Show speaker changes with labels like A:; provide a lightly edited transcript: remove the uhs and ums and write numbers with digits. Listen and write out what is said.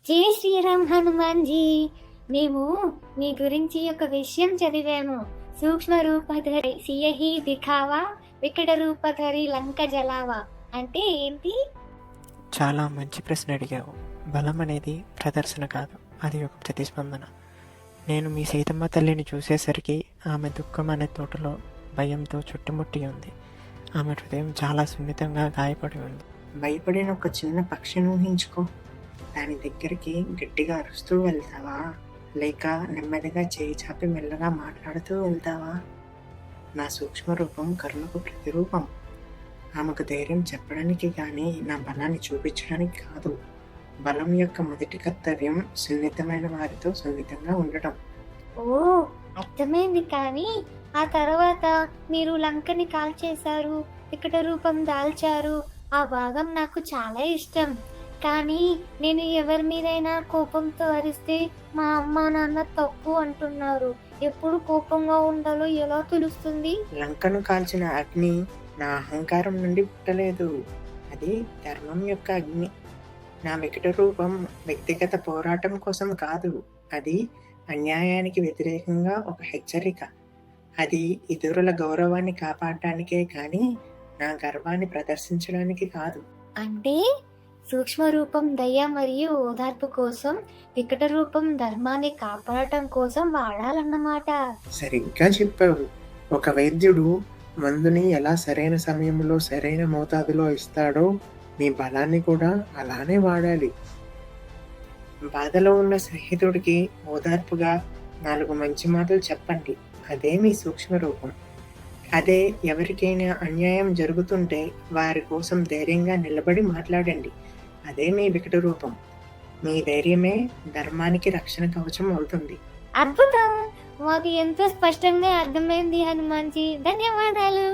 A: జై శ్రీరామ్ హనుమాన్జీ. మేము మీ గురించి ఒక విషయం చదివాము. సూక్ష్మ రూపధరి సియహి దిఖావా, వికట రూపధరి లంక జలావా అంటే ఏంటి?
B: చాలా మంచి ప్రశ్న అడిగావు. బలం అనేది ప్రదర్శన కాదు, అది ఒక ప్రతిస్పందన. నేను మీ సీతమ్మ తల్లిని చూసేసరికి ఆమె దుఃఖం అనే తోటలో భయంతో చుట్టుముట్టి ఉంది. ఆమె హృదయం చాలా సున్నితంగా గాయపడి ఉంది.
C: భయపడిన ఒక చిన్న పక్షిని ఊహించుకో. దాని దగ్గరికి గట్టిగా అరుస్తూ వెళ్తావా, లేక నెమ్మదిగా చేయి చాపి మెల్లగా మాట్లాడుతూ వెళ్తావా? నా సూక్ష్మ రూపం కరుణకు ప్రతిరూపం. ఆమెకు ధైర్యం చెప్పడానికి కానీ నా బలాన్ని చూపించడానికి కాదు. బలం యొక్క మొదటి కర్తవ్యం సున్నితమైన వారితో సున్నితంగా ఉండటం.
A: ఓ, అర్థమైంది. కానీ ఆ తర్వాత మీరు లంకని కాల్చేశారు, వికట రూపం దాల్చారు. ఆ భాగం నాకు చాలా ఇష్టం. కానీ నేను ఎవరి మీదైనా కోపంతో అరిస్తే మా అమ్మ నాన్న తప్పు అంటున్నారు. ఎప్పుడు కోపంగా ఉండాలో ఎలా తెలుస్తుంది?
C: లంకను కాల్చిన అగ్ని నా అహంకారం నుండి పుట్టలేదు. అది ధర్మం యొక్క అగ్ని. నా వికట రూపం వ్యక్తిగత పోరాటం కోసం కాదు. అది అన్యాయానికి వ్యతిరేకంగా ఒక హెచ్చరిక. అది ఇతరుల గౌరవాన్ని కాపాడటానికే కానీ నా గర్వాన్ని ప్రదర్శించడానికి కాదు.
A: అంటే సూక్ష్మ రూపం దయ మరియు ఓదార్పు కోసం, వికట రూపం ధర్మాన్ని కాపాడటం కోసం వాడాలన్నమాట.
C: సరిగ్గా చెప్పావు. ఒక వైద్యుడు మందుని ఎలా సరైన సమయంలో సరైన మోతాదులో ఇస్తాడో మీ బలాన్ని కూడా అలానే వాడాలి. బాధలో ఉన్న స్నేహితుడికి ఓదార్పుగా 4 మంచి మాటలు చెప్పండి. అదే మీ సూక్ష్మ రూపం. అదే ఎవరికైనా అన్యాయం జరుగుతుంటే వారి కోసం ధైర్యంగా నిలబడి మాట్లాడండి. అదే మీ వికట రూపం. మీ ధైర్యమే ధర్మానికి రక్షణ కవచం అవుతుంది.
A: అద్భుతం! మాకు ఎంతో స్పష్టంగా అర్థమైంది హనుమాన్జీ. ధన్యవాదాలు.